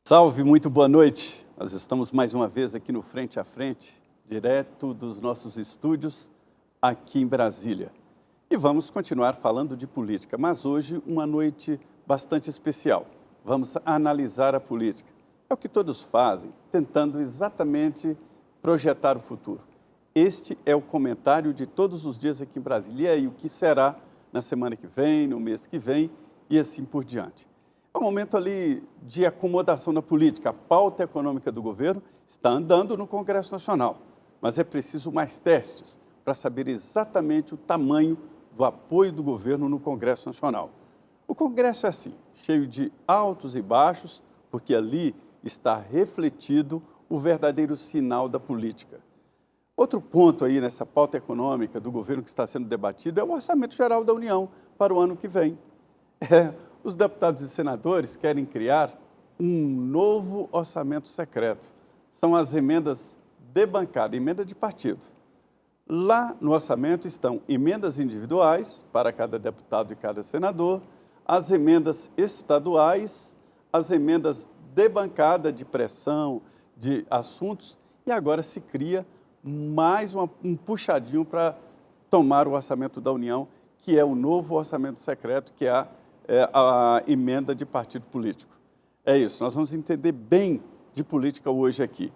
Salve, muito boa noite. Nós estamos mais uma vez aqui no Frente a Frente, direto dos nossos estúdios aqui em Brasília. E vamos continuar falando de política, mas hoje uma noite bastante especial. Vamos analisar a política. É o que todos fazem, tentando exatamente projetar o futuro. Este é o comentário de todos os dias aqui em Brasília. E aí, o que será na semana que vem, no mês que vem e assim por diante. É um momento ali de acomodação na política. A pauta econômica do governo está andando no Congresso Nacional, mas é preciso mais testes para saber exatamente o tamanho do apoio do governo no Congresso Nacional. O Congresso é assim, cheio de altos e baixos, porque ali está refletido o verdadeiro sinal da política. Outro ponto aí nessa pauta econômica do governo que está sendo debatido é o Orçamento Geral da União para o ano que vem. Os deputados e senadores querem criar um novo orçamento secreto. São as emendas de bancada, emenda de partido. Lá no orçamento estão emendas individuais para cada deputado e cada senador, as emendas estaduais, as emendas de bancada, de pressão, de assuntos, e agora se cria mais um puxadinho para tomar o orçamento da União, que é o novo orçamento secreto, que é a emenda de partido político. É isso, nós vamos entender bem de política hoje aqui.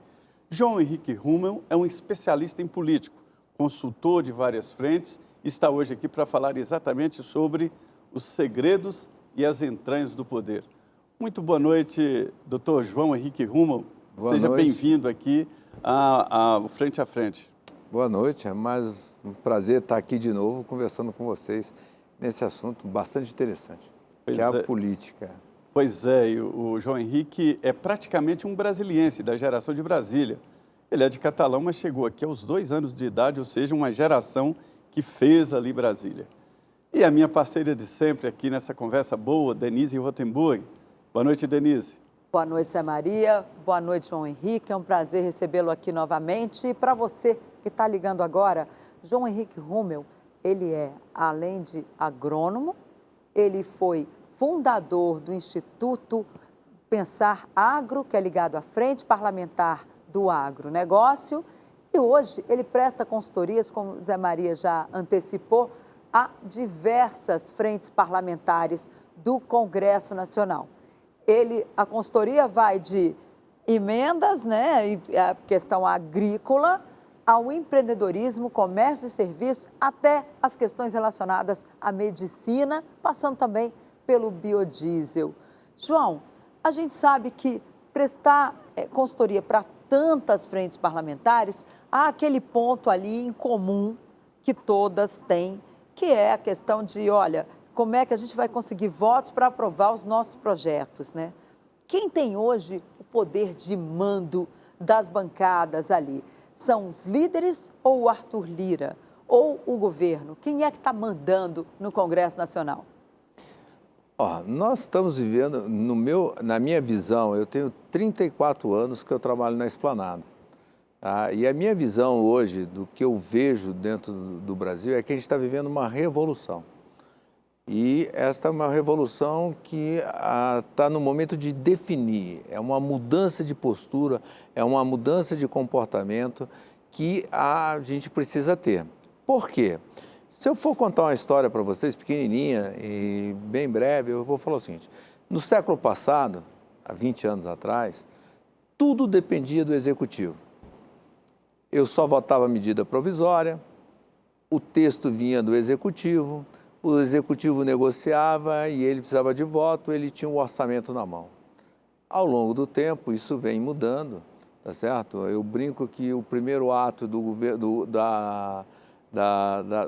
João Henrique Rummel é um especialista em político, consultor de várias frentes, e está hoje aqui para falar exatamente sobre os segredos e as entranhas do poder. Muito boa noite, doutor João Henrique Rummel. Seja bem-vindo aqui ao Frente a Frente. Boa noite, é mais um prazer estar aqui de novo conversando com vocês nesse assunto bastante interessante, que é a política. Pois é, e o João Henrique é praticamente um brasiliense da geração de Brasília. Ele é de Catalão, mas chegou aqui aos 2 anos de idade, ou seja, uma geração que fez ali Brasília. E a minha parceira de sempre aqui nessa conversa boa, Denise Rotenburg. Boa noite, Denise. Boa noite, Zé Maria. Boa noite, João Henrique. É um prazer recebê-lo aqui novamente. E para você que está ligando agora, João Henrique Rummel, ele é, além de agrônomo, ele foi fundador do Instituto Pensar Agro, que é ligado à Frente Parlamentar do Agronegócio, e hoje ele presta consultorias, como Zé Maria já antecipou, a diversas frentes parlamentares do Congresso Nacional. A consultoria vai de emendas, né, e a questão agrícola, ao empreendedorismo, comércio e serviços, até as questões relacionadas à medicina, passando também pelo biodiesel. João, a gente sabe que prestar consultoria para tantas frentes parlamentares, há aquele ponto ali em comum que todas têm, que é a questão de, olha, como é que a gente vai conseguir votos para aprovar os nossos projetos, né? Quem tem hoje o poder de mando das bancadas ali? São os líderes ou o Arthur Lira? Ou o governo? Quem é que está mandando no Congresso Nacional? Nós estamos vivendo, na minha visão, eu tenho 34 anos que eu trabalho na Esplanada. E a minha visão hoje, do que eu vejo dentro do Brasil, é que a gente está vivendo uma revolução. E esta é uma revolução que está no momento de definir, é uma mudança de postura, é uma mudança de comportamento que a gente precisa ter. Por quê? Se eu for contar uma história para vocês, pequenininha e bem breve, eu vou falar o seguinte: no século passado, há 20 anos atrás, tudo dependia do Executivo. Eu só votava medida provisória, o texto vinha do Executivo, o Executivo negociava e ele precisava de voto, ele tinha um orçamento na mão. Ao longo do tempo, isso vem mudando, tá certo? Eu brinco que o primeiro ato do governo,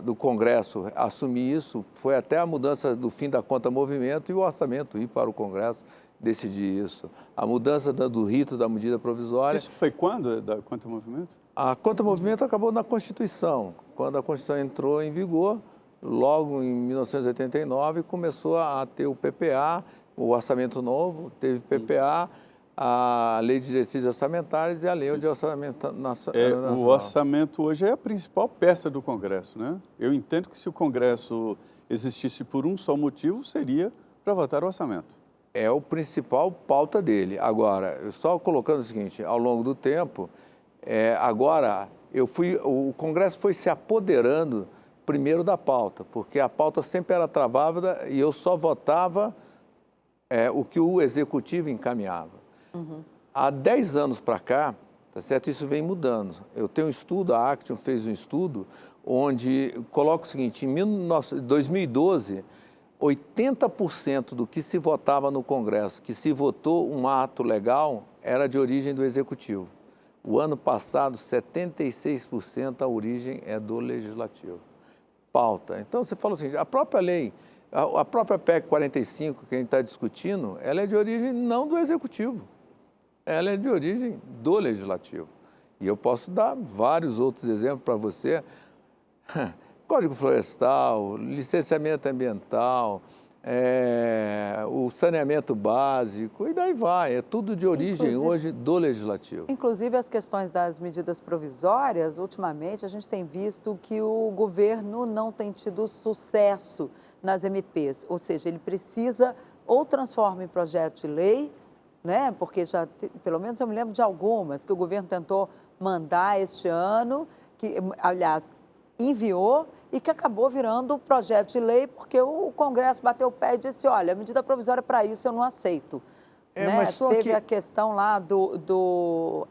do Congresso assumir isso foi até a mudança do fim da conta movimento e o orçamento ir para o Congresso decidir isso. A mudança do rito da medida provisória... Isso foi quando, da conta movimento? A conta movimento acabou na Constituição. Quando a Constituição entrou em vigor, logo em 1989, começou a ter o PPA, o orçamento novo, teve PPA, a Lei de Diretrizes Orçamentárias e a Lei de Orçamento Nacional. O orçamento hoje é a principal peça do Congresso, né? Eu entendo que se o Congresso existisse por um só motivo, seria para votar o orçamento. é o principal pauta dele. Agora, eu só colocando o seguinte, ao longo do tempo, agora o Congresso foi se apoderando primeiro da pauta, porque a pauta sempre era travada e eu só votava o que o Executivo encaminhava. Há 10 anos para cá, tá certo? Isso vem mudando. Eu tenho um estudo, a Action fez um estudo, onde coloca o seguinte, em 2012, 80% do que se votava no Congresso, que se votou um ato legal, era de origem do Executivo. O ano passado, 76% a origem é do Legislativo. Pauta. Então, você fala assim, a própria lei, a própria PEC 45 que a gente está discutindo, ela é de origem não do Executivo, ela é de origem do Legislativo. E eu posso dar vários outros exemplos para você. Código Florestal, licenciamento ambiental, o saneamento básico, e daí vai. É tudo de origem hoje do Legislativo. Inclusive, as questões das medidas provisórias, ultimamente, a gente tem visto que o governo não tem tido sucesso nas MPs, ou seja, ele precisa ou transforma em projeto de lei, né? Porque já, pelo menos eu me lembro de algumas que o governo tentou mandar este ano, que, aliás, enviou e que acabou virando projeto de lei porque o Congresso bateu o pé e disse, olha, a medida provisória para isso eu não aceito. Mas só teve a questão lá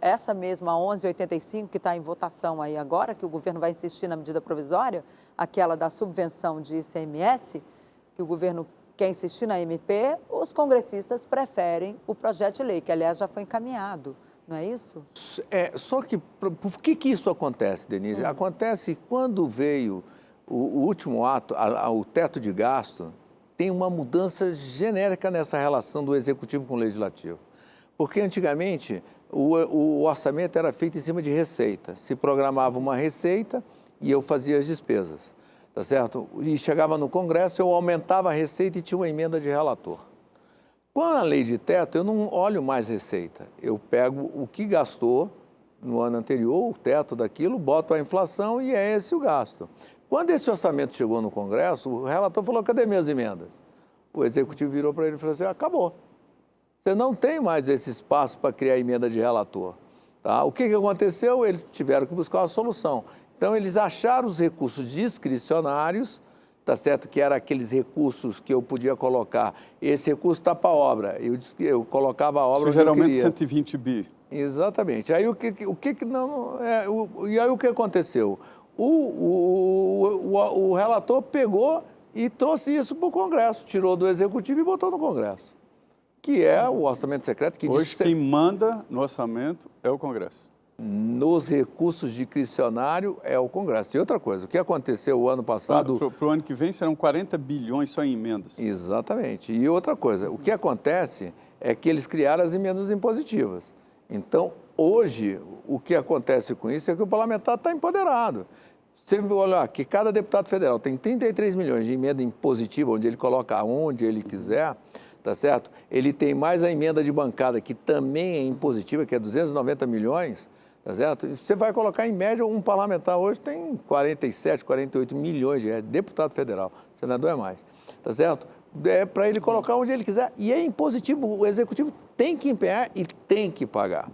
essa mesma 1185 que está em votação aí agora, que o governo vai insistir na medida provisória, aquela da subvenção de ICMS, que o governo quer insistir na MP, os congressistas preferem o projeto de lei, que aliás já foi encaminhado. Não é isso? Só que, por que isso acontece, Denise? Acontece quando veio o último ato, o teto de gasto, tem uma mudança genérica nessa relação do Executivo com o Legislativo. Porque antigamente o orçamento era feito em cima de receita. Se programava uma receita e eu fazia as despesas, tá certo? E chegava no Congresso, eu aumentava a receita e tinha uma emenda de relator. Com a lei de teto, eu não olho mais receita. Eu pego o que gastou no ano anterior, o teto daquilo, boto a inflação e é esse o gasto. Quando esse orçamento chegou no Congresso, o relator falou, cadê minhas emendas? O Executivo virou para ele e falou assim, acabou. Você não tem mais esse espaço para criar emenda de relator. Tá? O que aconteceu? Eles tiveram que buscar uma solução. Então, eles acharam os recursos discricionários, tá certo? Que eram aqueles recursos que eu podia colocar. Esse recurso está para a obra. Eu colocava a obra. Isso geralmente 120 bi. Exatamente. Aí o que aconteceu? O relator pegou e trouxe isso para o Congresso, tirou do Executivo e botou no Congresso, que é o orçamento secreto que hoje quem manda no orçamento é o Congresso. Nos recursos discricionários é o Congresso. E outra coisa, o que aconteceu o ano passado... Para o ano que vem serão 40 bilhões só em emendas. Exatamente. E outra coisa, o que acontece é que eles criaram as emendas impositivas. Então, hoje, o que acontece com isso é que o parlamentar está empoderado. Você olha que cada deputado federal tem 33 milhões de emenda impositiva, onde ele coloca onde ele quiser, tá certo? Ele tem mais a emenda de bancada, que também é impositiva, que é 290 milhões, tá certo? E você vai colocar, em média, um parlamentar hoje tem 47, 48 milhões de reais, deputado federal, senador é mais, tá certo? É para ele colocar onde ele quiser. E é impositivo, o Executivo tem que empenhar e tem que pagar.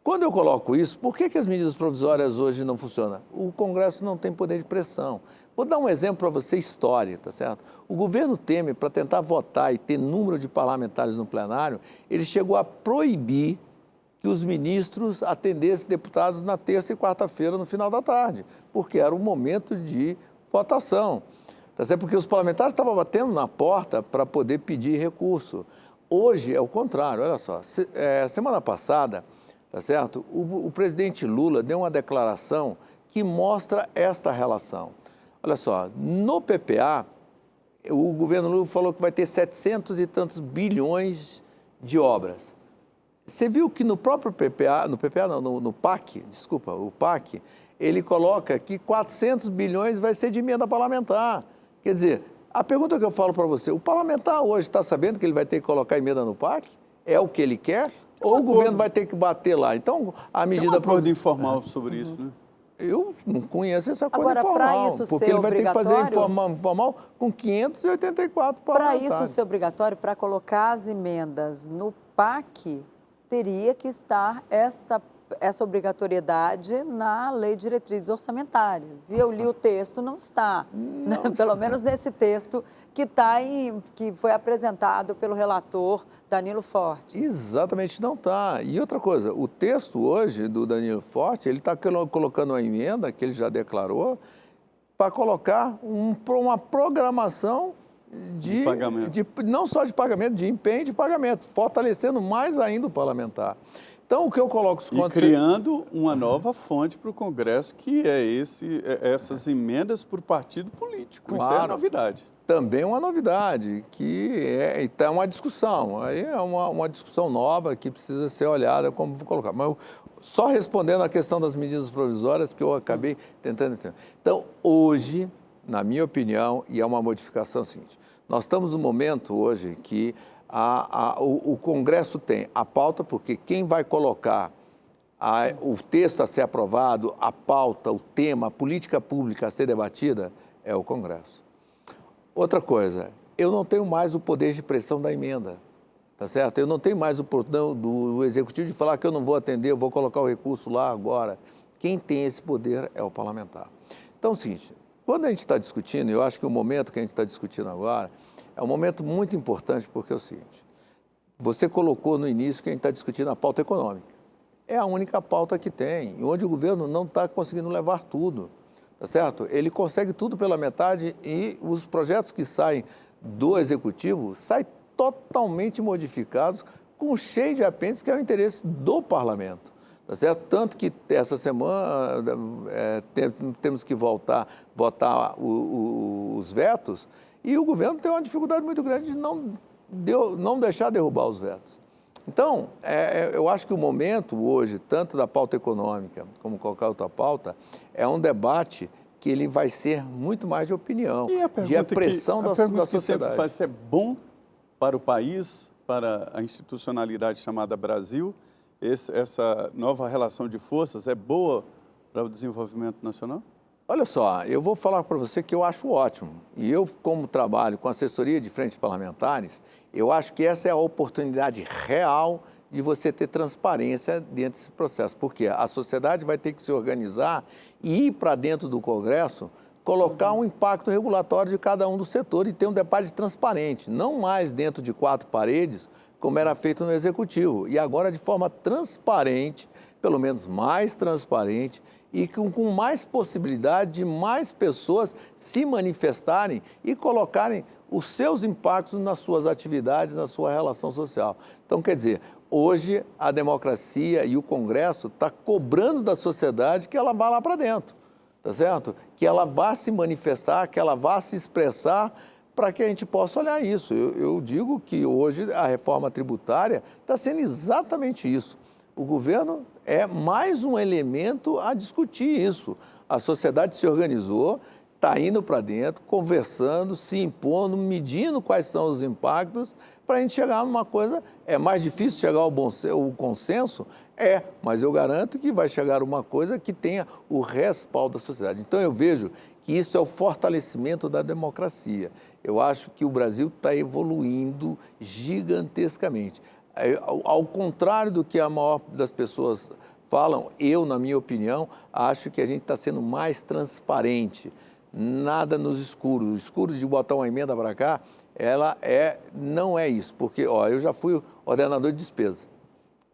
Quando eu coloco isso, por que as medidas provisórias hoje não funcionam? O Congresso não tem poder de pressão. Vou dar um exemplo para você, história, tá certo? O governo Temer, para tentar votar e ter número de parlamentares no plenário, ele chegou a proibir que os ministros atendessem deputados na terça e quarta-feira, no final da tarde, porque era um momento de votação. Tá certo? Porque os parlamentares estavam batendo na porta para poder pedir recurso. Hoje é o contrário, olha só. Semana passada, tá certo? O presidente Lula deu uma declaração que mostra esta relação. Olha só, no PPA, o governo Lula falou que vai ter 700 e tantos bilhões de obras. Você viu que no próprio PPA, no PAC, desculpa, o PAC, ele coloca que 400 bilhões vai ser de emenda parlamentar. Quer dizer, a pergunta que eu falo para você, o parlamentar hoje está sabendo que ele vai ter que colocar emenda no PAC? É o que ele quer? Ou o governo vai ter que bater lá? Então, a medida... Tem um acordo informal sobre isso, né? Eu não conheço essa coisa Agora, para informal, isso porque ser ele vai ter que fazer obrigatório, informal com 584 para parlamentares. isso ser obrigatório, para colocar as emendas no PAC, teria que estar essa obrigatoriedade na Lei de Diretrizes Orçamentárias. E eu li o texto, não está. Pelo menos nesse texto que foi apresentado pelo relator Danilo Forte. Exatamente, não está. E outra coisa, o texto hoje do Danilo Forte, ele está colocando uma emenda, que ele já declarou, para colocar uma programação de pagamento. Não só de pagamento, de empenho de pagamento, fortalecendo mais ainda o parlamentar. Então, o que eu coloco... E criando uma nova fonte para o Congresso, que é essas emendas por partido político. Claro. Isso é novidade. Também uma novidade, que é uma discussão. Aí é uma discussão nova que precisa ser olhada, como vou colocar. Mas só respondendo à questão das medidas provisórias, que eu acabei tentando entender. Então, hoje, na minha opinião, e é uma modificação seguinte, nós estamos num momento hoje que o Congresso tem a pauta, porque quem vai colocar o texto a ser aprovado, a pauta, o tema, a política pública a ser debatida, é o Congresso. Outra coisa, eu não tenho mais o poder de pressão da emenda, tá certo? Eu não tenho mais o poder do Executivo de falar que eu não vou atender, eu vou colocar o recurso lá agora. Quem tem esse poder é o parlamentar. Então, é o seguinte, quando a gente está discutindo, eu acho que o momento que a gente está discutindo agora é um momento muito importante, porque é o seguinte, você colocou no início que a gente está discutindo a pauta econômica. É a única pauta que tem, onde o governo não está conseguindo levar tudo. Tá certo? Ele consegue tudo pela metade e os projetos que saem do Executivo saem totalmente modificados, com cheio de apêndices, que é o interesse do Parlamento. Tá certo? Tanto que essa semana temos que votar os vetos e o governo tem uma dificuldade muito grande de não deixar derrubar os vetos. Então, eu acho que o momento hoje, tanto da pauta econômica como qualquer outra pauta, é um debate que ele vai ser muito mais de opinião, de pressão da sociedade. Que sempre faz, é bom para o país, para a institucionalidade chamada Brasil, essa nova relação de forças é boa para o desenvolvimento nacional? Olha só, eu vou falar para você que eu acho ótimo. E eu, como trabalho com assessoria de frentes parlamentares, eu acho que essa é a oportunidade real de você ter transparência dentro desse processo. Porque a sociedade vai ter que se organizar e ir para dentro do Congresso, colocar um impacto regulatório de cada um do setor e ter um debate transparente, não mais dentro de quatro paredes, como era feito no Executivo. E agora de forma transparente, pelo menos mais transparente, e com mais possibilidade de mais pessoas se manifestarem e colocarem os seus impactos nas suas atividades, na sua relação social. Então, quer dizer, hoje a democracia e o Congresso estão cobrando da sociedade que ela vá lá para dentro, tá certo? Que ela vá se manifestar, que ela vá se expressar para que a gente possa olhar isso. Eu digo que hoje a reforma tributária está sendo exatamente isso. O governo é mais um elemento a discutir isso. A sociedade se organizou, está indo para dentro, conversando, se impondo, medindo quais são os impactos, para a gente chegar a uma coisa. É mais difícil chegar ao consenso? Mas eu garanto que vai chegar a uma coisa que tenha o respaldo da sociedade. Então eu vejo que isso é o fortalecimento da democracia. Eu acho que o Brasil está evoluindo gigantescamente. Ao contrário do que a maior das pessoas falam, eu, na minha opinião, acho que a gente está sendo mais transparente. Nada nos escuros. O escuro de botar uma emenda para cá, não é isso. Porque, eu já fui ordenador de despesa.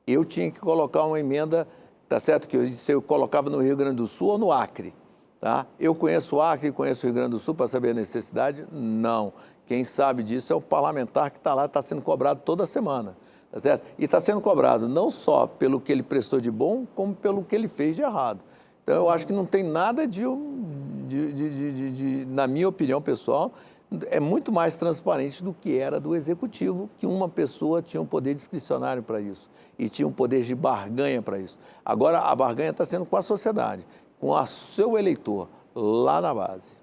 Eu tinha que colocar uma emenda, tá certo? Que eu colocava no Rio Grande do Sul ou no Acre. Tá? Eu conheço o Acre, conheço o Rio Grande do Sul para saber a necessidade? Não. Quem sabe disso é o parlamentar que está lá, está sendo cobrado toda semana. Tá certo? E está sendo cobrado não só pelo que ele prestou de bom, como pelo que ele fez de errado. Então, eu acho que não tem nada na minha opinião pessoal, é muito mais transparente do que era do Executivo, que uma pessoa tinha um poder discricionário para isso e tinha um poder de barganha para isso. Agora, a barganha está sendo com a sociedade, com o seu eleitor, lá na base.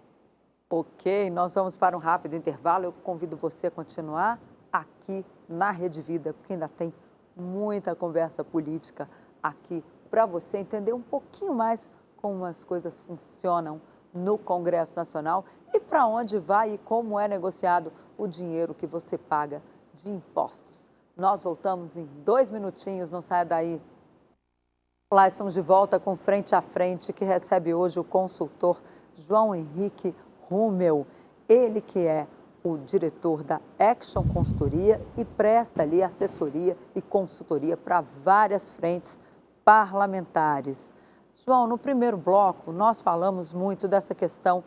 Ok, nós vamos para um rápido intervalo. Eu convido você a continuar aqui na Rede Vida, porque ainda tem muita conversa política aqui para você entender um pouquinho mais como as coisas funcionam no Congresso Nacional e para onde vai e como é negociado o dinheiro que você paga de impostos. Nós voltamos em 2 minutinhos, não saia daí. Lá estamos de volta com Frente a Frente, que recebe hoje o consultor João Henrique Rummel. Ele que é o diretor da Action Consultoria e presta ali assessoria e consultoria para várias frentes parlamentares. João, no primeiro bloco, nós falamos muito dessa questão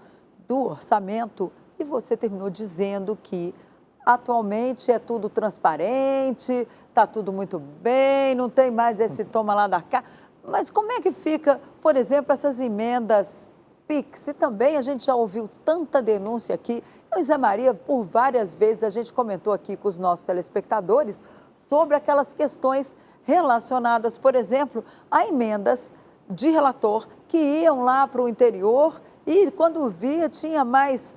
do orçamento e você terminou dizendo que atualmente é tudo transparente, está tudo muito bem, não tem mais esse toma lá da cá. Mas como é que fica, por exemplo, essas emendas PIX? E também a gente já ouviu tanta denúncia aqui. Eu e Zé Maria, por várias vezes, a gente comentou aqui com os nossos telespectadores sobre aquelas questões relacionadas, por exemplo, a emendas de relator que iam lá para o interior e quando via tinha mais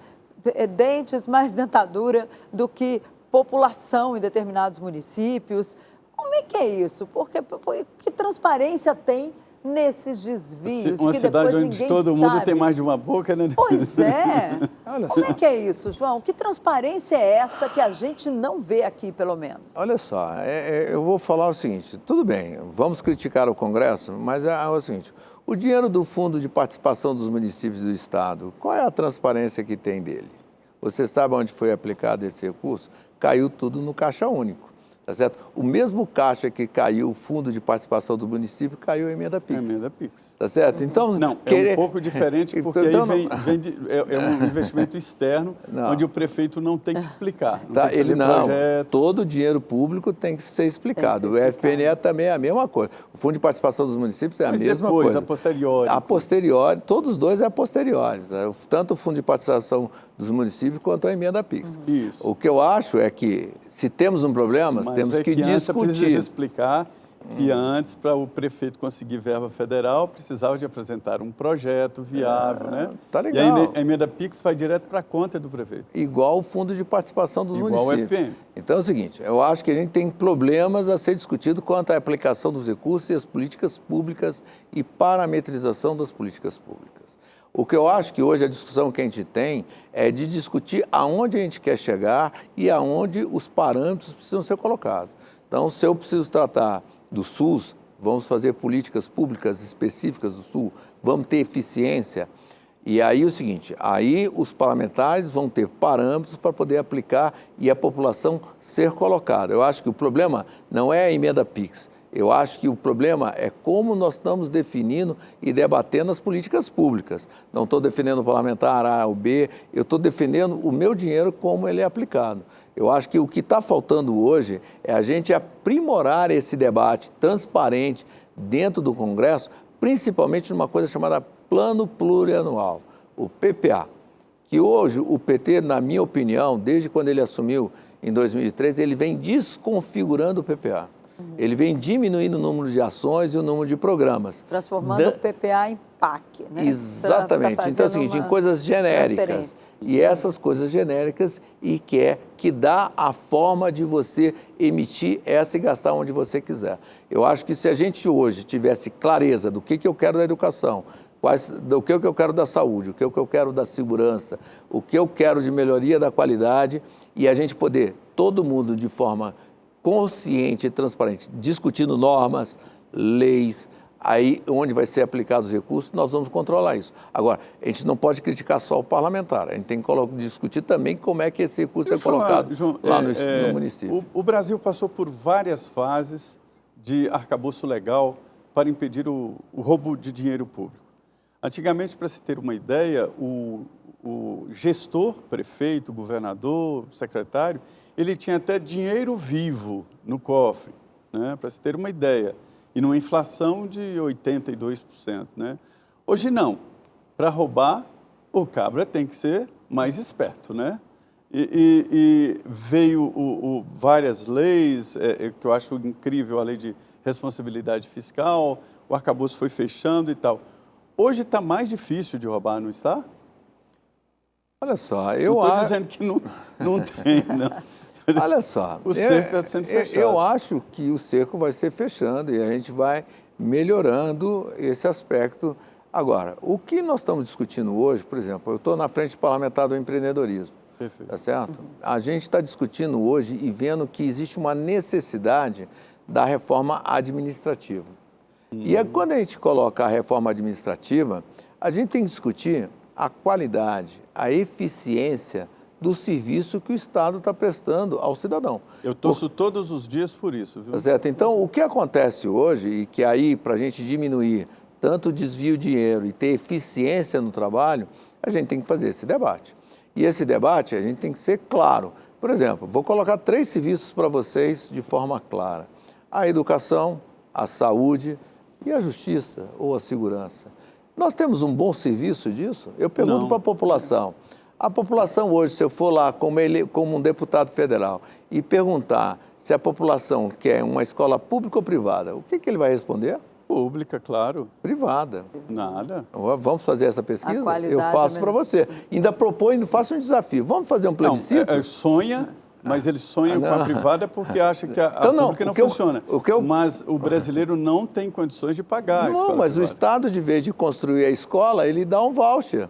dentes, mais dentadura do que população em determinados municípios. Como é que é isso? Porque que transparência tem nesses desvios uma que cidade depois onde ninguém todo mundo sabe? tem mais de uma boca, né? Pois é. Olha Como só. é que é isso, João? Que transparência é essa que a gente não vê aqui, pelo menos? Olha só, eu vou falar o seguinte, tudo bem, vamos criticar o Congresso, mas é o seguinte, o dinheiro do Fundo de Participação dos Municípios do Estado, qual é a transparência que tem dele? Você sabe onde foi aplicado esse recurso? Caiu tudo no Caixa Único, tá certo? O mesmo caixa que caiu o Fundo de Participação do município, caiu a emenda PIX. Emenda PIX. Tá certo? Então, Não, é um pouco diferente, porque Então, aí é um investimento externo, Não. onde o prefeito não tem que explicar. Não Tá, tem que ele fazer não. projeto. Todo o dinheiro público tem que ser explicado. Tem que ser O FPNE também é a mesma coisa. O Fundo de Participação dos Municípios é a Mas mesma depois, coisa. a posteriori. A posteriori, todos os dois é a posteriori. Tanto o Fundo de Participação dos Municípios quanto a emenda PIX. Isso. O que eu acho é que, se temos um problema, Mas temos é que antes precisa discutir. explicar que antes, para o prefeito conseguir verba federal, precisava de apresentar um projeto viável, né? tá E legal. a emenda PIX vai direto para a conta do prefeito. Igual o Fundo de Participação dos Igual o Municípios. FPM. Então é o seguinte, eu acho que a gente tem problemas a ser discutido quanto à aplicação dos recursos e as políticas públicas e parametrização das políticas públicas. O que eu acho que hoje a discussão que a gente tem é de discutir aonde a gente quer chegar e aonde os parâmetros precisam ser colocados. Então, se eu preciso tratar do SUS, vamos fazer políticas públicas específicas do SUS, vamos ter eficiência. E aí o seguinte, aí os parlamentares vão ter parâmetros para poder aplicar e a população ser colocada. Eu acho que o problema não é a emenda PIX. Eu acho que o problema é como nós estamos definindo e debatendo as políticas públicas. Não estou defendendo o parlamentar A ou B, eu estou defendendo o meu dinheiro como ele é aplicado. Eu acho que o que está faltando hoje é a gente aprimorar esse debate transparente dentro do Congresso, principalmente numa coisa chamada Plano Plurianual, o PPA, que hoje o PT, na minha opinião, desde quando ele assumiu em 2013, ele vem desconfigurando o PPA. Ele vem diminuindo o número de ações e o número de programas. Transformando o PPA em PAC, né? Exatamente. Tá Então é o seguinte, em coisas genéricas. E essas coisas genéricas que dá a forma de você emitir essa e gastar onde você quiser. Eu acho que se a gente hoje tivesse clareza do que eu quero da educação, o que eu quero da saúde, o que eu quero da segurança, o que eu quero de melhoria da qualidade, e a gente poder, todo mundo de forma consciente e transparente, discutindo normas, leis, aí onde vai ser aplicados os recursos, nós vamos controlar isso. Agora, a gente não pode criticar só o parlamentar, a gente tem que discutir também como é que esse recurso é colocado João, lá no município. O Brasil passou por várias fases de arcabouço legal para impedir o roubo de dinheiro público. Antigamente, para se ter uma ideia, o gestor, prefeito, governador, secretário, ele tinha até dinheiro vivo no cofre, né, para se ter uma ideia, e numa inflação de 82%. Né? Hoje não. Para roubar, o cabra tem que ser mais esperto. Né? E veio várias leis, que eu acho incrível, a lei de responsabilidade fiscal, o arcabouço foi fechando e tal. Hoje está mais difícil de roubar, não está? Olha só, Não eu estou acho... dizendo que não tem, não. Olha só, O cerco está sendo fechado. Eu acho que o cerco vai ser fechando e a gente vai melhorando esse aspecto Agora, o que nós estamos discutindo hoje, por exemplo, eu estou na frente parlamentar do empreendedorismo, Perfeito. tá certo? A gente está discutindo hoje e vendo que existe uma necessidade da reforma administrativa. E é quando a gente coloca a reforma administrativa, a gente tem que discutir a qualidade, a eficiência do serviço que o Estado está prestando ao cidadão. Eu torço todos os dias por isso, viu? Tá certo? Então, o que acontece hoje, e que aí, para a gente diminuir tanto o desvio de dinheiro e ter eficiência no trabalho, a gente tem que fazer esse debate. E esse debate, a gente tem que ser claro. Por exemplo, vou colocar 3 serviços para vocês de forma clara. A educação, a saúde e a justiça ou a segurança. Nós temos um bom serviço disso? Eu pergunto para a população. A população hoje, se eu for lá como um deputado federal e perguntar se a população quer uma escola pública ou privada, o que ele vai responder? Pública, claro. Privada. Nada. Vamos fazer essa pesquisa? A qualidade Eu faço para você. Ainda proponho, faço um desafio. Vamos fazer um plebiscito? Não, sonha, mas eles sonham com a privada porque acham que a Então, pública não funciona. Mas o brasileiro não tem condições de pagar a escola Não, mas privada. o Estado, de vez de construir a escola, ele dá um voucher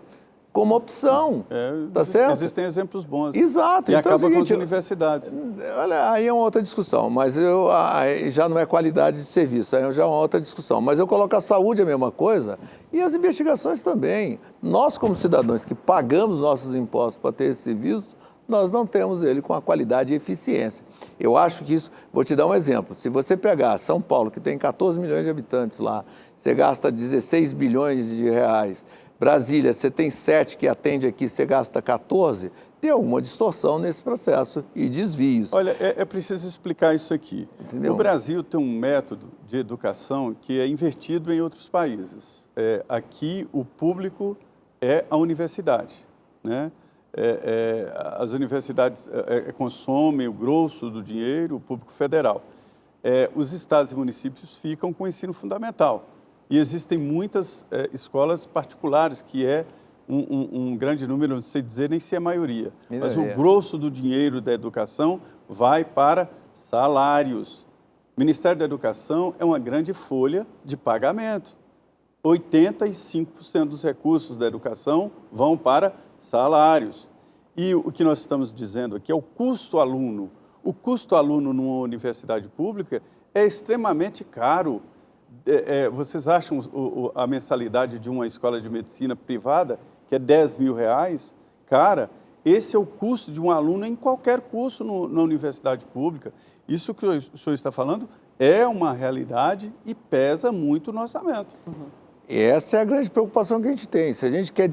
como opção. Tá certo? Existem exemplos bons. Exato. E Então é o acaba com as seguinte, universidades. olha, aí é uma outra discussão, mas aí já não é qualidade de serviço, aí já é uma outra discussão. Mas eu coloco a saúde a mesma coisa e as investigações também. Nós, como cidadãos que pagamos nossos impostos para ter esse serviço, nós não temos ele com a qualidade e eficiência. Eu acho que isso... Vou te dar um exemplo. Se você pegar São Paulo, que tem 14 milhões de habitantes lá, você gasta 16 bilhões de reais. Brasília, você tem 7 que atende aqui, você gasta 14, tem alguma distorção nesse processo e desvios. Olha, é preciso explicar isso aqui. Entendeu? O Brasil tem um método de educação que é invertido em outros países. Aqui, o público é a universidade, né? As universidades consomem o grosso do dinheiro, o público federal. Os estados e municípios ficam com o ensino fundamental. E existem muitas escolas particulares, que é um grande número, não sei dizer nem se é a maioria. Mas o grosso do dinheiro da educação vai para salários. O Ministério da Educação é uma grande folha de pagamento. 85% dos recursos da educação vão para salários. E o que nós estamos dizendo aqui é o custo aluno. O custo aluno numa universidade pública é extremamente caro. Vocês acham a mensalidade de uma escola de medicina privada, que é R$10 mil? Cara, esse é o custo de um aluno em qualquer curso na universidade pública. Isso que o senhor está falando é uma realidade e pesa muito no orçamento. Essa é a grande preocupação que a gente tem. Se a gente quer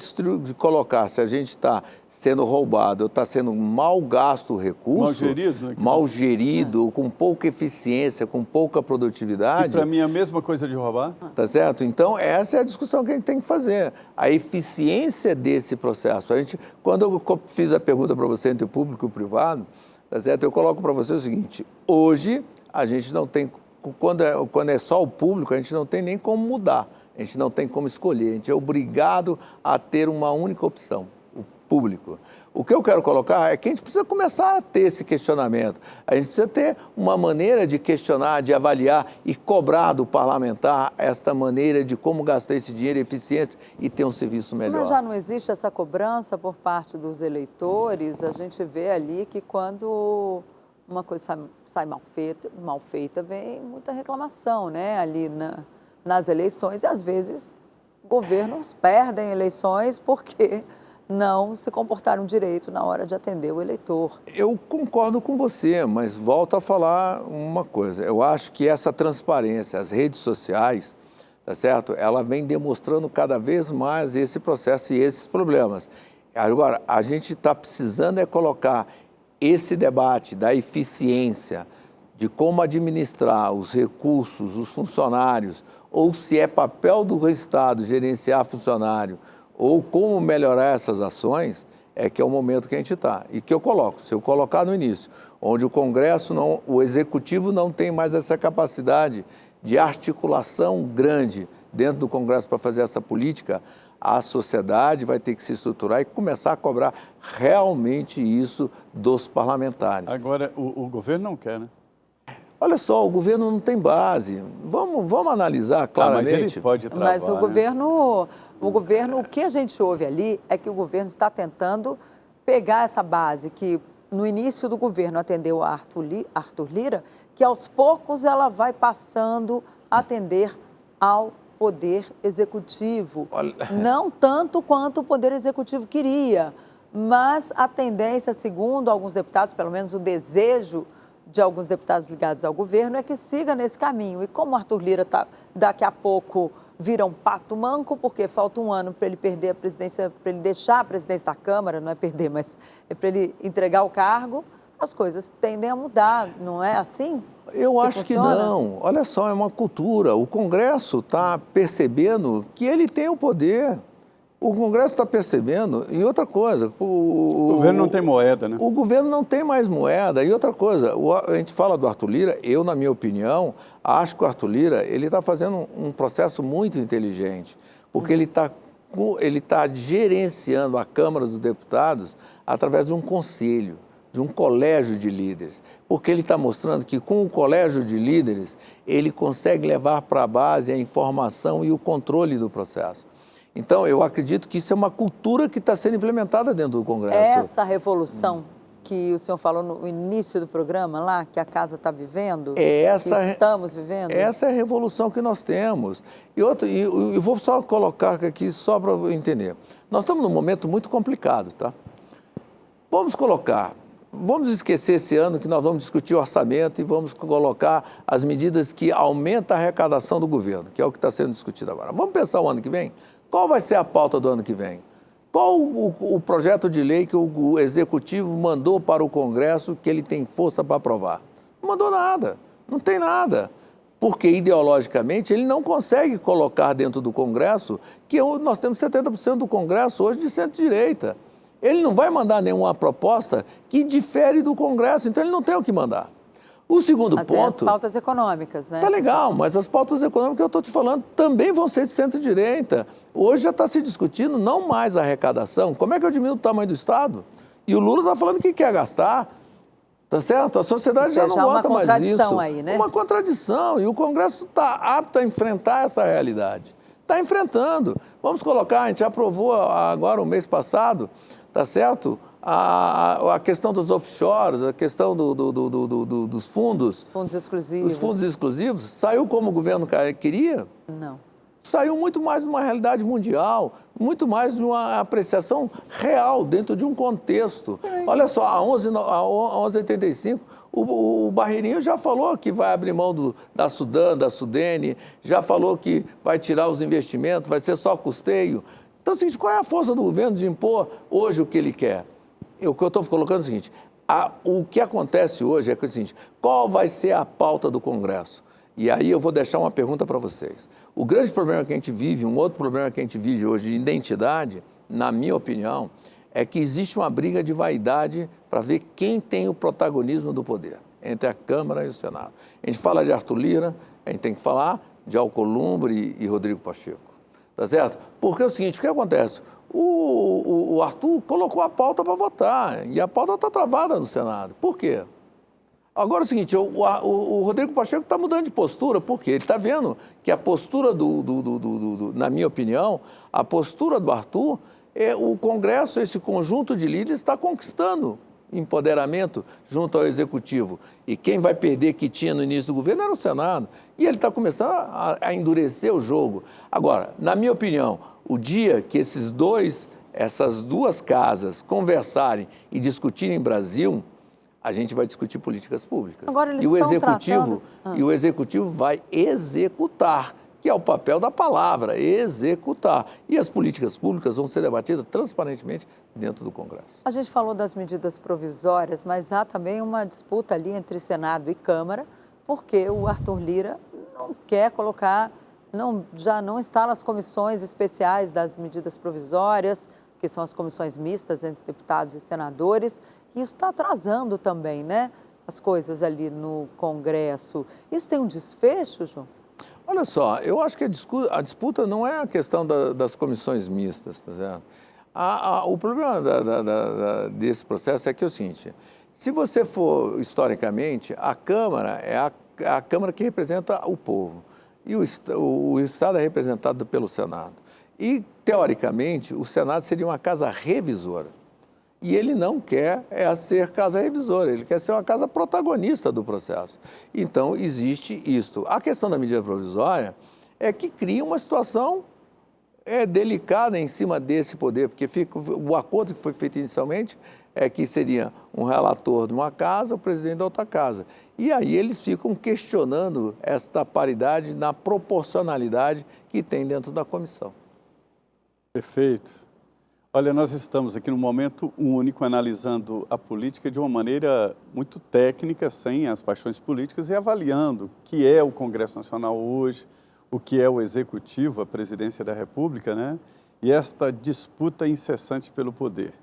colocar, se a gente está sendo roubado ou está sendo mal gasto o recurso, mal gerido, né? Mal gerido, com pouca eficiência, com pouca produtividade. Que para mim é a mesma coisa de roubar. Tá certo? Então, essa é a discussão que a gente tem que fazer. A eficiência desse processo. Quando eu fiz a pergunta para você entre o público e o privado, tá certo? Eu coloco para você o seguinte: hoje a gente não tem, quando é só o público, a gente não tem nem como mudar. A gente não tem como escolher, a gente é obrigado a ter uma única opção, o público. O que eu quero colocar é que a gente precisa começar a ter esse questionamento. A gente precisa ter uma maneira de questionar, de avaliar e cobrar do parlamentar esta maneira de como gastar esse dinheiro, eficiência e ter um serviço melhor. Mas já não existe essa cobrança por parte dos eleitores? A gente vê ali que quando uma coisa sai mal feita, vem muita reclamação, né, ali nas eleições, e às vezes governos perdem eleições porque não se comportaram direito na hora de atender o eleitor. Eu concordo com você, mas volto a falar uma coisa. Eu acho que essa transparência, as redes sociais, tá certo? Ela vem demonstrando cada vez mais esse processo e esses problemas. Agora, a gente está precisando colocar esse debate da eficiência, de como administrar os recursos, os funcionários, ou se é papel do Estado gerenciar funcionário, ou como melhorar essas ações, que é o momento que a gente está. E que eu coloco, se eu colocar no início, onde o Congresso, o Executivo não tem mais essa capacidade de articulação grande dentro do Congresso para fazer essa política, a sociedade vai ter que se estruturar e começar a cobrar realmente isso dos parlamentares. Agora, o governo não quer, né? Olha só, o governo não tem base. Vamos analisar claramente. Mas ele pode travar, Mas o né? governo, o que a gente ouve ali é que o governo está tentando pegar essa base que no início do governo atendeu a Arthur Lira, que aos poucos ela vai passando a atender ao Poder Executivo. Não tanto quanto o Poder Executivo queria, mas a tendência, segundo alguns deputados, pelo menos o desejo de alguns deputados ligados ao governo, é que siga nesse caminho. E como o Arthur Lira daqui a pouco vira um pato manco, porque falta um ano para ele perder a presidência, para ele deixar a presidência da Câmara, não é perder, mas é para ele entregar o cargo, as coisas tendem a mudar, não é assim? Eu acho que não. Olha só, é uma cultura. O Congresso está percebendo que ele tem o poder. O Congresso está percebendo. E outra coisa... O governo não tem moeda, né? O governo não tem mais moeda. E outra coisa, a gente fala do Arthur Lira, eu, na minha opinião, acho que o Arthur Lira está fazendo um processo muito inteligente, porque ele está gerenciando a Câmara dos Deputados através de um conselho, de um colégio de líderes, porque ele está mostrando que com o colégio de líderes ele consegue levar para a base a informação e o controle do processo. Então, eu acredito que isso é uma cultura que está sendo implementada dentro do Congresso. Essa revolução que o senhor falou no início do programa lá, que a casa está vivendo, que estamos vivendo? Essa é a revolução que nós temos. E eu vou só colocar aqui, só para entender. Nós estamos num momento muito complicado, tá? Vamos esquecer esse ano que nós vamos discutir o orçamento e vamos colocar as medidas que aumentam a arrecadação do governo, que é o que está sendo discutido agora. Vamos pensar o ano que vem? Qual vai ser a pauta do ano que vem? Qual o projeto de lei que o Executivo mandou para o Congresso que ele tem força para aprovar? Não mandou nada, não tem nada. Porque, ideologicamente, ele não consegue colocar dentro do Congresso que nós temos 70% do Congresso hoje de centro-direita. Ele não vai mandar nenhuma proposta que difere do Congresso, então ele não tem o que mandar. O segundo Até ponto... as pautas econômicas, né? Tá legal, mas as pautas econômicas que eu estou te falando também vão ser de centro-direita. Hoje já está se discutindo não mais a arrecadação, como é que eu diminuo o tamanho do Estado? E o Lula está falando que quer gastar, tá certo? A sociedade já não aguenta mais isso. Uma contradição aí, né? Uma contradição, e o Congresso está apto a enfrentar essa realidade. Está enfrentando. Vamos colocar, a gente aprovou agora, o mês passado, tá certo? A questão dos offshores, a questão dos fundos. Fundos exclusivos. Os fundos exclusivos, saiu como o governo queria? Não. Saiu muito mais de uma realidade mundial, muito mais de uma apreciação real dentro de um contexto. Olha só, a 11h85, o Barreirinho já falou que vai abrir mão da Sudene, já falou que vai tirar os investimentos, vai ser só custeio. Então, assim, qual é a força do governo de impor hoje o que ele quer? O que eu estou colocando é o seguinte, o que acontece hoje é o seguinte, qual vai ser a pauta do Congresso? E aí eu vou deixar uma pergunta para vocês. O grande problema que a gente vive, um outro problema que a gente vive hoje de identidade, na minha opinião, é que existe uma briga de vaidade para ver quem tem o protagonismo do poder, entre a Câmara e o Senado. A gente fala de Arthur Lira, a gente tem que falar de Alcolumbre e Rodrigo Pacheco, tá certo? Porque é o seguinte, o que acontece? O Arthur colocou a pauta para votar e a pauta está travada no Senado. Por quê? Agora é o seguinte, o Rodrigo Pacheco está mudando de postura, porque ele está vendo que a postura na minha opinião, a postura do Arthur, o Congresso, esse conjunto de líderes, está conquistando empoderamento junto ao Executivo. E quem vai perder que tinha no início do governo era o Senado. E ele está começando a endurecer o jogo. Agora, na minha opinião, o dia que essas duas casas conversarem e discutirem em Brasil, a gente vai discutir políticas públicas. Agora eles estão tratando... E o Executivo vai executar, que é o papel da palavra, executar. E as políticas públicas vão ser debatidas transparentemente dentro do Congresso. A gente falou das medidas provisórias, mas há também uma disputa ali entre Senado e Câmara, porque o Arthur Lira não quer colocar, já não está nas comissões especiais das medidas provisórias, que são as comissões mistas entre deputados e senadores, e isso está atrasando também, né, as coisas ali no Congresso. Isso tem um desfecho, João? Olha só, eu acho que a disputa não é a questão das comissões mistas, tá certo? O problema desse processo é que é o seguinte, se você for, historicamente, a Câmara é a a Câmara que representa o povo e o Estado é representado pelo Senado. E, teoricamente, o Senado seria uma casa revisora. E ele não quer ser casa revisora, ele quer ser uma casa protagonista do processo. Então, existe isto. A questão da medida provisória é que cria uma situação delicada em cima desse poder, porque o acordo que foi feito inicialmente é que seria um relator de uma casa, o presidente da outra casa. E aí eles ficam questionando esta paridade na proporcionalidade que tem dentro da comissão. Perfeito. Olha, nós estamos aqui num momento único, analisando a política de uma maneira muito técnica, sem as paixões políticas, e avaliando o que é o Congresso Nacional hoje, o que é o Executivo, a Presidência da República, né? E esta disputa incessante pelo poder.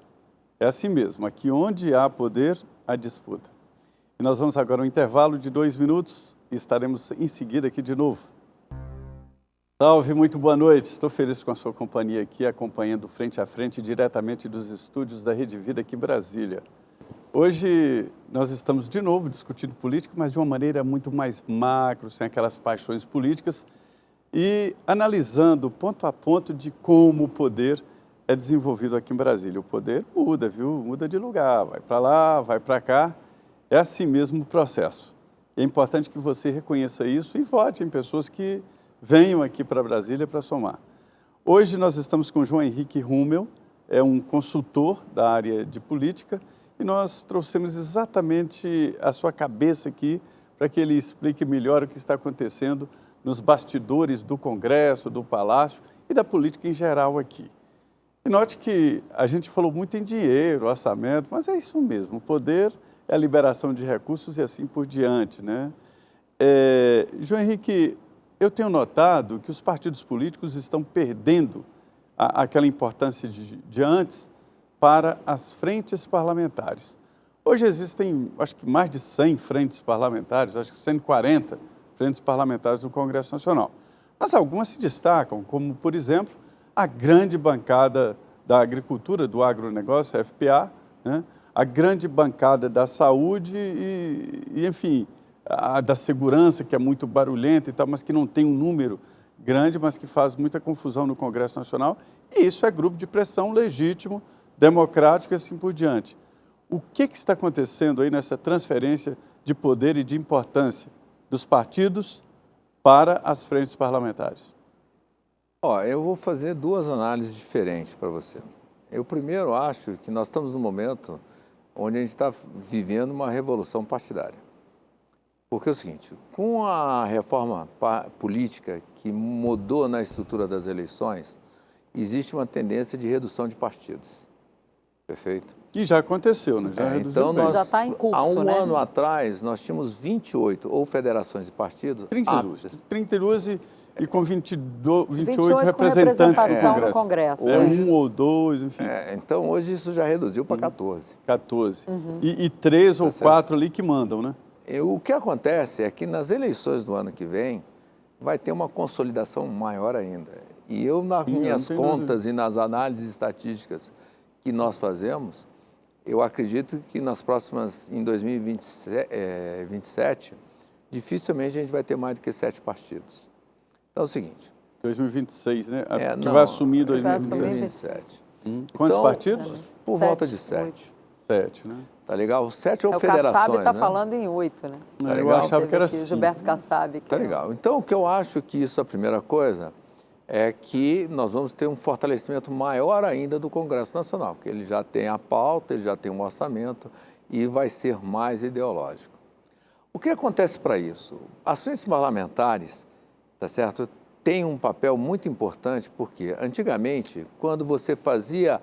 É assim mesmo, aqui onde há poder, há disputa. E nós vamos agora a um intervalo de 2 minutos e estaremos em seguida aqui de novo. Salve, muito boa noite. Estou feliz com a sua companhia aqui, acompanhando Frente a Frente, diretamente dos estúdios da Rede Vida aqui em Brasília. Hoje nós estamos de novo discutindo política, mas de uma maneira muito mais macro, sem aquelas paixões políticas, e analisando ponto a ponto de como o poder é desenvolvido aqui em Brasília. O poder muda, viu? Muda de lugar, vai para lá, vai para cá. É assim mesmo o processo. É importante que você reconheça isso e vote em pessoas que venham aqui para Brasília para somar. Hoje nós estamos com o João Henrique Rummel, é um consultor da área de política, e nós trouxemos exatamente a sua cabeça aqui para que ele explique melhor o que está acontecendo nos bastidores do Congresso, do Palácio e da política em geral aqui. E note que a gente falou muito em dinheiro, orçamento, mas é isso mesmo, o poder é a liberação de recursos e assim por diante, né? João Henrique, eu tenho notado que os partidos políticos estão perdendo aquela importância de antes para as frentes parlamentares. Hoje existem, acho que mais de 100 frentes parlamentares, acho que 140 frentes parlamentares no Congresso Nacional. Mas algumas se destacam, como, por exemplo, a grande bancada da agricultura, do agronegócio, a FPA, né? A grande bancada da saúde e, enfim, a da segurança, que é muito barulhenta e tal, mas que não tem um número grande, mas que faz muita confusão no Congresso Nacional. E isso é grupo de pressão legítimo, democrático e assim por diante. O que está acontecendo aí nessa transferência de poder e de importância dos partidos para as frentes parlamentares? Eu vou fazer 2 análises diferentes para você. Eu primeiro acho que nós estamos num momento onde a gente está vivendo uma revolução partidária. Porque é o seguinte, com a reforma política que mudou na estrutura das eleições, existe uma tendência de redução de partidos. Perfeito? E já aconteceu, né? Já então, nós, já está em curso, há um né? ano atrás, nós tínhamos 28 ou federações de partidos 32 e com 28 com representantes representação no Congresso. Ou um ou dois, enfim. Então, hoje isso já reduziu para 14. 14. E 3 ou 4 ali que mandam, né? O que acontece é que nas eleições do ano que vem, vai ter uma consolidação maior ainda. E eu, nas minhas contas e nas análises estatísticas que nós fazemos, eu acredito que nas próximas, em 2027, dificilmente a gente vai ter mais do que 7 partidos. Então é o seguinte... 2026, né? Que vai assumir 2027. Quantos então, partidos? Por volta de 7. 7, né? Tá legal? 7 ou o federações, Kassab está né? falando em 8, né? Tá eu achava que era aqui, 5. Gilberto Kassab. Tá legal. Então, o que eu acho que isso, a primeira coisa, é que nós vamos ter um fortalecimento maior ainda do Congresso Nacional, porque ele já tem a pauta, ele já tem um orçamento e vai ser mais ideológico. O que acontece para isso? As frentes parlamentares, tá certo, têm um papel muito importante, porque antigamente, quando você fazia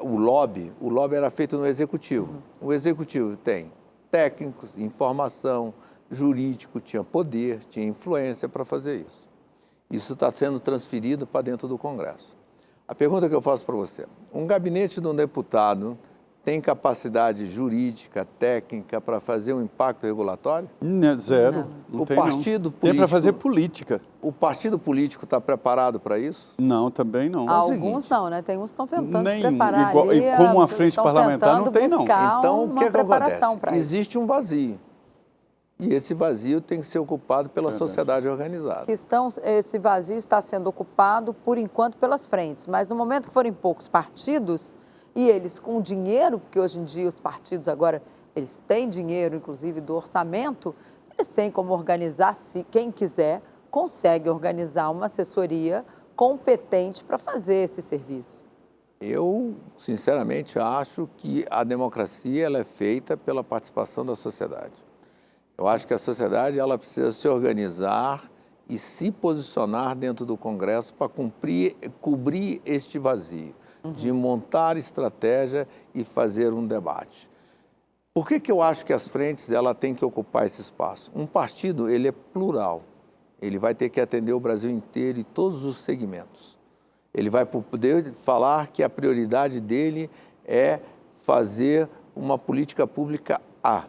o lobby era feito no Executivo. O Executivo tem técnicos, informação, jurídico, tinha poder, tinha influência para fazer isso. Isso está sendo transferido para dentro do Congresso. A pergunta que eu faço para você, um gabinete de um deputado tem capacidade jurídica, técnica para fazer um impacto regulatório? Zero. Não O tem, partido político... Tem para fazer política. O partido político está preparado para isso? Não, também não. Alguns não, né? Tem uns que estão tentando se Nenhum. preparar Igual, ali. e como a frente parlamentar não tem, não. Então, o que preparação acontece? para isso. Existe um vazio. E esse vazio tem que ser ocupado pela sociedade organizada. Esse vazio está sendo ocupado, por enquanto, pelas frentes, mas no momento que forem poucos partidos, e eles com dinheiro, porque hoje em dia os partidos agora, eles têm dinheiro, inclusive do orçamento, eles têm como organizar, se quem quiser, consegue organizar uma assessoria competente para fazer esse serviço. Eu, sinceramente, acho que a democracia ela é feita pela participação da sociedade. Eu acho que a sociedade ela precisa se organizar e se posicionar dentro do Congresso para cobrir este vazio, de montar estratégia e fazer um debate. Por que eu acho que as frentes ela têm que ocupar esse espaço? Um partido ele é plural, ele vai ter que atender o Brasil inteiro e todos os segmentos. Ele vai poder falar que a prioridade dele é fazer uma política pública A.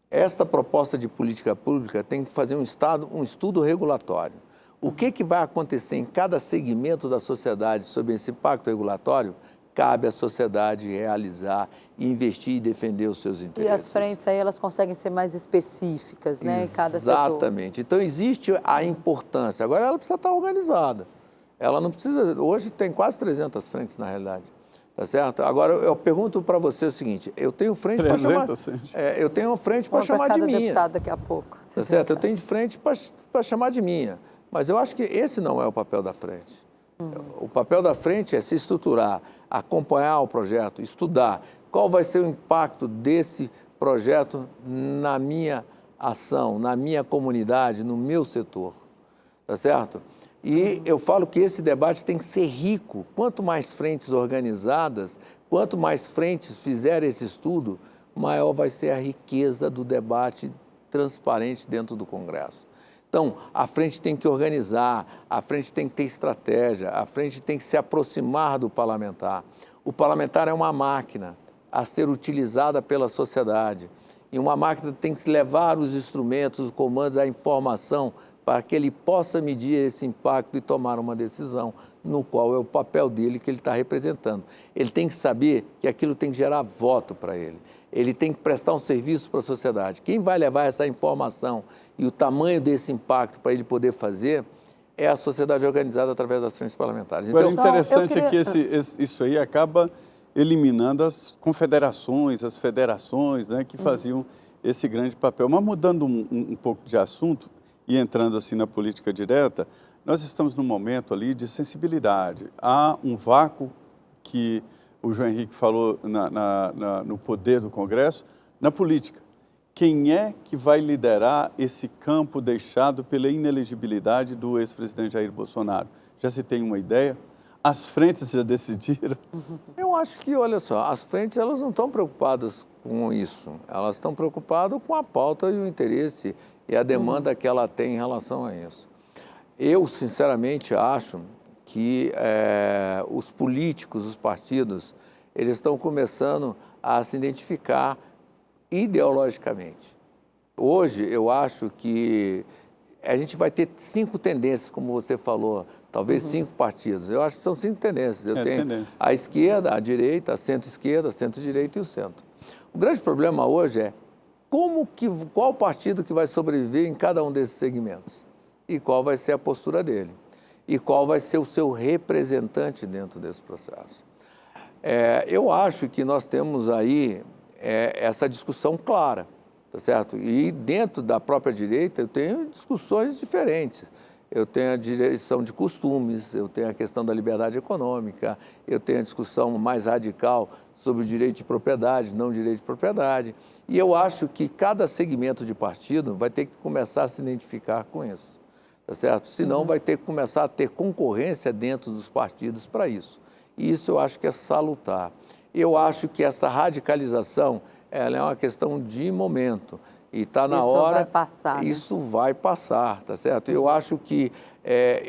Esta proposta de política pública tem que fazer um estudo regulatório. O que vai acontecer em cada segmento da sociedade sobre esse impacto regulatório, cabe à sociedade realizar, investir e defender os seus interesses. E as frentes aí, elas conseguem ser mais específicas, né, em cada setor. Exatamente. Então, existe a importância. Agora, ela precisa estar organizada. Ela não precisa... Hoje tem quase 300 frentes, na realidade. Tá certo? Agora, eu pergunto para você o seguinte, eu tenho frente para chamar... eu tenho frente para chamar de minha. Deputado daqui a pouco. Tá certo? Eu tenho de frente para chamar de minha. Mas eu acho que esse não é o papel da frente. O papel da frente é se estruturar, acompanhar o projeto, estudar qual vai ser o impacto desse projeto na minha ação, na minha comunidade, no meu setor. Tá certo? E eu falo que esse debate tem que ser rico. Quanto mais frentes organizadas, quanto mais frentes fizerem esse estudo, maior vai ser a riqueza do debate transparente dentro do Congresso. Então, a frente tem que organizar, a frente tem que ter estratégia, a frente tem que se aproximar do parlamentar. O parlamentar é uma máquina a ser utilizada pela sociedade. E uma máquina tem que levar os instrumentos, os comandos, a informação para que ele possa medir esse impacto e tomar uma decisão, no qual é o papel dele que ele está representando. Ele tem que saber que aquilo tem que gerar voto para ele. Ele tem que prestar um serviço para a sociedade. Quem vai levar essa informação e o tamanho desse impacto para ele poder fazer é a sociedade organizada através das frentes parlamentares. Então, o interessante é que isso aí acaba eliminando as confederações, as federações, né, que faziam esse grande papel. Mas mudando um pouco de assunto e entrando assim na política direta, nós estamos num momento ali de sensibilidade. Há um vácuo que o João Henrique falou no poder do Congresso, na política. Quem é que vai liderar esse campo deixado pela inelegibilidade do ex-presidente Jair Bolsonaro? Já se tem uma ideia? As frentes já decidiram? Eu acho que, olha só, as frentes elas não estão preocupadas com isso. Elas estão preocupadas com a pauta e o interesse e a demanda que ela tem em relação a isso. Eu, sinceramente, acho que os políticos, os partidos, eles estão começando a se identificar ideologicamente. Hoje, eu acho que a gente vai ter 5 tendências, como você falou, talvez 5 partidos. Eu acho que são 5 tendências. Eu tenho a esquerda, a direita, a centro-esquerda, a centro-direita e o centro. O grande problema hoje é qual partido que vai sobreviver em cada um desses segmentos e qual vai ser a postura dele e qual vai ser o seu representante dentro desse processo. Eu acho que nós temos aí essa discussão clara, tá certo? E dentro da própria direita eu tenho discussões diferentes. Eu tenho a direção de costumes, eu tenho a questão da liberdade econômica, eu tenho a discussão mais radical sobre o direito de propriedade, não direito de propriedade. E eu acho que cada segmento de partido vai ter que começar a se identificar com isso, tá certo? Senão vai ter que começar a ter concorrência dentro dos partidos para isso. E isso eu acho que é salutar. Eu acho que essa radicalização ela é uma questão de momento. E está na hora... Isso vai passar, né? Isso vai passar, tá certo? Eu acho que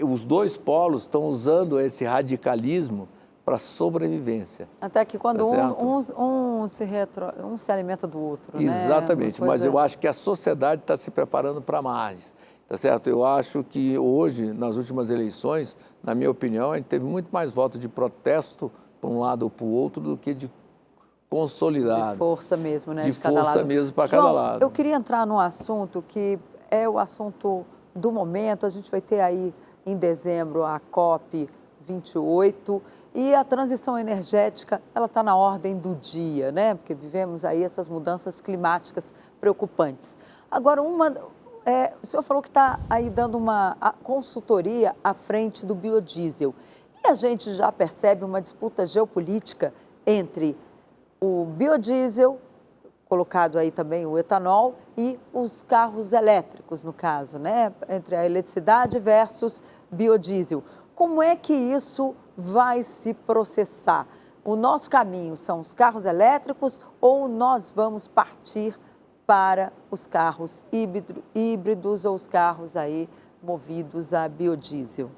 os dois polos estão usando esse radicalismo para sobrevivência. Até que quando tá um se alimenta do outro, Exatamente, né? mas eu acho que a sociedade está se preparando para mais, tá certo? Eu acho que hoje, nas últimas eleições, na minha opinião, a gente teve muito mais votos de protesto para um lado ou para o outro do que de consolidado. De força mesmo, né? De cada lado. força mesmo para cada lado. Eu queria entrar num assunto que é o assunto do momento. A gente vai ter aí em dezembro a COP28 e a transição energética, ela está na ordem do dia, né? Porque vivemos aí essas mudanças climáticas preocupantes. Agora, o senhor falou que está aí dando uma consultoria à frente do biodiesel. E a gente já percebe uma disputa geopolítica entre o biodiesel, colocado aí também o etanol, e os carros elétricos, no caso, né? Entre a eletricidade versus biodiesel. Como é que isso vai se processar? O nosso caminho são os carros elétricos ou nós vamos partir para os carros híbridos ou os carros aí movidos a biodiesel?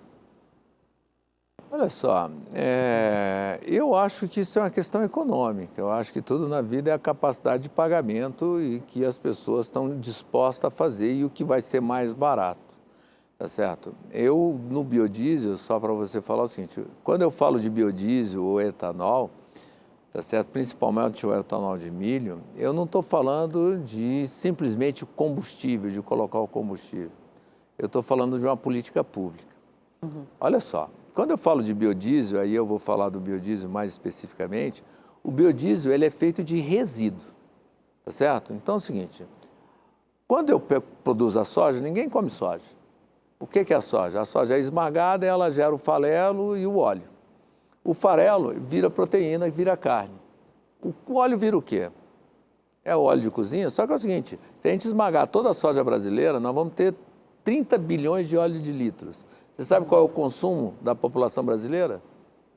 Olha só, eu acho que isso é uma questão econômica. Eu acho que tudo na vida é a capacidade de pagamento e que as pessoas estão dispostas a fazer e o que vai ser mais barato, tá certo? Eu, no biodiesel, só para você falar o seguinte, quando eu falo de biodiesel ou etanol, tá certo? Principalmente o etanol de milho, eu não estou falando de simplesmente o combustível, de colocar o combustível. Eu estou falando de uma política pública. Olha só. Quando eu falo de biodiesel, aí eu vou falar do biodiesel mais especificamente, o biodiesel ele é feito de resíduo, tá certo? Então é o seguinte, quando eu produzo a soja, ninguém come soja. O que é a soja? A soja é esmagada, ela gera o farelo e o óleo. O farelo vira proteína e vira carne. O óleo vira o quê? É o óleo de cozinha, só que é o seguinte, se a gente esmagar toda a soja brasileira, nós vamos ter 30 bilhões de óleo de litros. Você sabe qual é o consumo da população brasileira?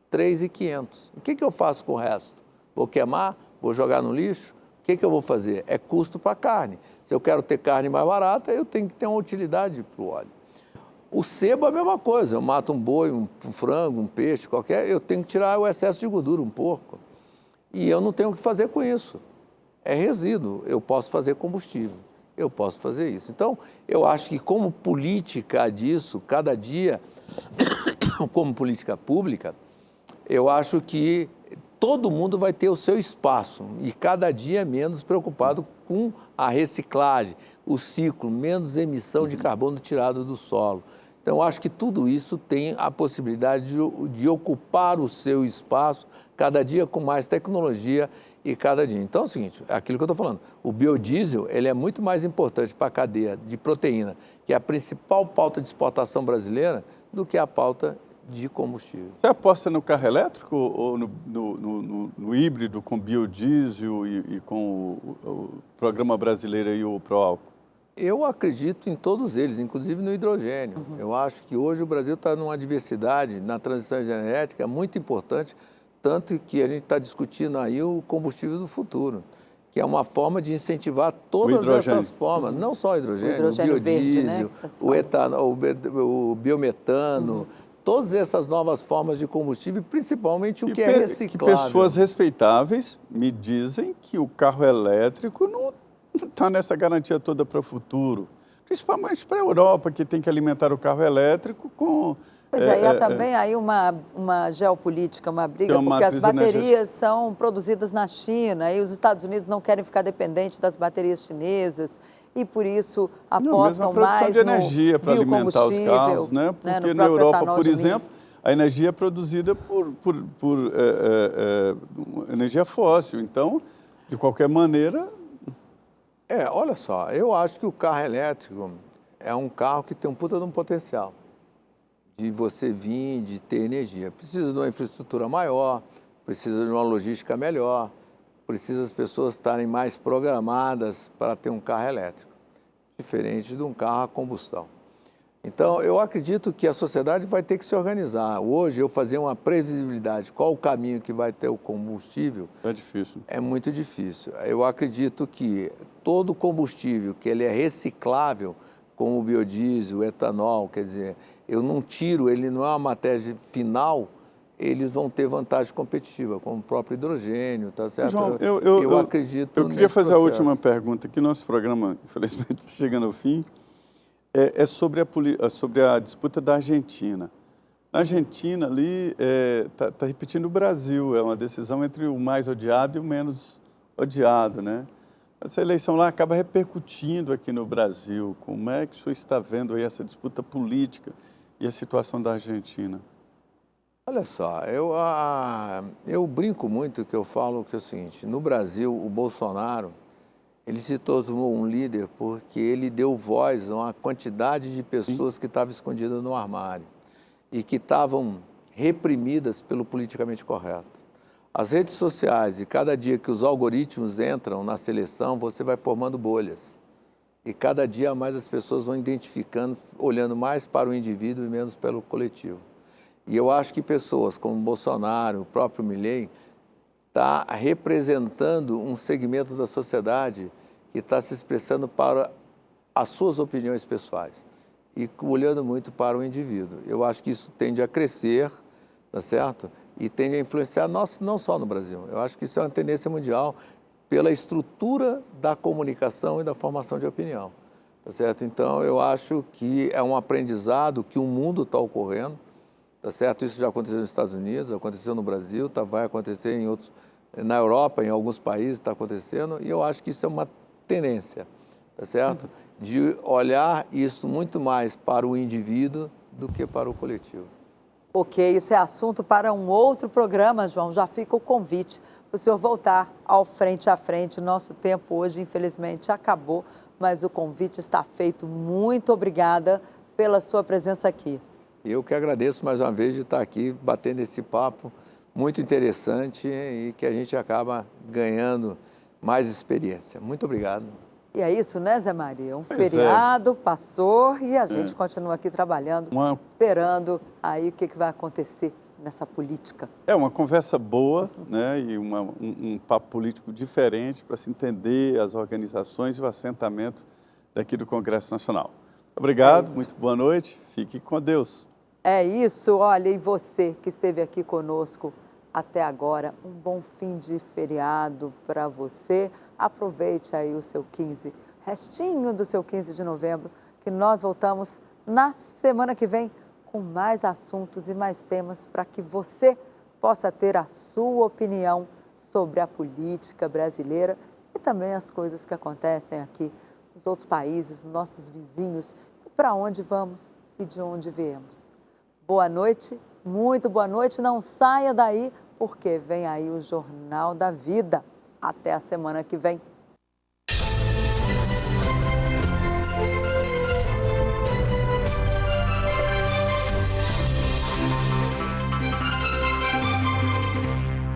3.500. O que eu faço com o resto? Vou queimar? Vou jogar no lixo? O que eu vou fazer? É custo para carne. Se eu quero ter carne mais barata, eu tenho que ter uma utilidade para o óleo. O sebo é a mesma coisa. Eu mato um boi, um frango, um peixe, qualquer, eu tenho que tirar o excesso de gordura, um porco. E eu não tenho o que fazer com isso. É resíduo. Eu posso fazer combustível. Eu posso fazer isso. Então, eu acho que como política disso, cada dia, como política pública, eu acho que todo mundo vai ter o seu espaço e cada dia menos preocupado com a reciclagem, o ciclo, menos emissão de carbono tirado do solo. Então, eu acho que tudo isso tem a possibilidade de ocupar o seu espaço cada dia com mais tecnologia e cada dia. Então é o seguinte, aquilo que eu estou falando, o biodiesel ele é muito mais importante para a cadeia de proteína, que é a principal pauta de exportação brasileira, do que a pauta de combustível. Você aposta no carro elétrico ou no híbrido com biodiesel e com o programa brasileiro e o Proálcool? Eu acredito em todos eles, inclusive no hidrogênio. Eu acho que hoje o Brasil está numa diversidade na transição energética muito importante, tanto que a gente está discutindo aí o combustível do futuro, que é uma forma de incentivar todas essas formas, não só o hidrogênio, o biodiesel, verde, né, o etanol, o biometano, todas essas novas formas de combustível, principalmente o que é reciclável. Que pessoas respeitáveis me dizem que o carro elétrico não está nessa garantia toda para o futuro, principalmente para a Europa, que tem que alimentar o carro elétrico com... Pois é, e há também aí uma geopolítica, uma briga, porque as baterias são produzidas na China e os Estados Unidos não querem ficar dependentes das baterias chinesas e por isso apostam mais de energia para alimentar os carros, né? Porque na Europa, por exemplo, a energia é produzida por energia fóssil. Então, de qualquer maneira... olha só, eu acho que o carro elétrico é um carro que tem um puta de um potencial de você vir, de ter energia. Precisa de uma infraestrutura maior, precisa de uma logística melhor, precisa as pessoas estarem mais programadas para ter um carro elétrico, diferente de um carro a combustão. Então, eu acredito que a sociedade vai ter que se organizar. Hoje, eu fazer uma previsibilidade, qual o caminho que vai ter o combustível... É difícil. É muito difícil. Eu acredito que todo combustível que ele é reciclável, como o biodiesel, o etanol, quer dizer, eu não tiro, ele não é uma matéria final, eles vão ter vantagem competitiva, como o próprio hidrogênio, tá certo? João, eu acredito Eu queria fazer a última pergunta, que nosso programa, infelizmente, está chegando ao fim, é sobre a disputa da Argentina. Na Argentina, ali, tá repetindo o Brasil. É uma decisão entre o mais odiado e o menos odiado, né? Essa eleição lá acaba repercutindo aqui no Brasil. Como é que o senhor está vendo aí essa disputa política e a situação da Argentina? Olha só, eu brinco muito que eu falo que é o seguinte, no Brasil, o Bolsonaro, ele se tornou um líder porque ele deu voz a uma quantidade de pessoas que estavam escondidas no armário e que estavam reprimidas pelo politicamente correto. As redes sociais, e cada dia que os algoritmos entram na seleção, você vai formando bolhas. E cada dia mais as pessoas vão identificando, olhando mais para o indivíduo e menos pelo coletivo. E eu acho que pessoas como Bolsonaro, o próprio Milei, está representando um segmento da sociedade que está se expressando para as suas opiniões pessoais e olhando muito para o indivíduo. Eu acho que isso tende a crescer, tá certo? E tende a influenciar não só no Brasil. Eu acho que isso é uma tendência mundial pela estrutura da comunicação e da formação de opinião, tá certo? Então, eu acho que é um aprendizado que o mundo está ocorrendo, tá certo? Isso já aconteceu nos Estados Unidos, aconteceu no Brasil, vai acontecer em outros, na Europa, em alguns países está acontecendo, e eu acho que isso é uma tendência, tá certo? De olhar isso muito mais para o indivíduo do que para o coletivo. Ok, isso é assunto para um outro programa, João. Já fica o convite para o senhor voltar ao Frente a Frente. O nosso tempo hoje, infelizmente, acabou, mas o convite está feito. Muito obrigada pela sua presença aqui. Eu que agradeço mais uma vez de estar aqui batendo esse papo muito interessante e que a gente acaba ganhando mais experiência. Muito obrigado. E é isso, né, Zé Maria? Um Pois feriado passou e a gente continua aqui trabalhando, esperando aí o que vai acontecer nessa política. É uma conversa boa, né? E um papo político diferente para se entender as organizações e o assentamento daqui do Congresso Nacional. Obrigado, muito boa noite, fique com Deus. É isso, olha, e você que esteve aqui conosco até agora, um bom fim de feriado para você. Aproveite aí o seu 15, restinho do seu 15 de novembro, que nós voltamos na semana que vem com mais assuntos e mais temas para que você possa ter a sua opinião sobre a política brasileira e também as coisas que acontecem aqui nos outros países, nos nossos vizinhos, para onde vamos e de onde viemos. Boa noite, muito boa noite, não saia daí, porque vem aí o Jornal da Vida. Até a semana que vem.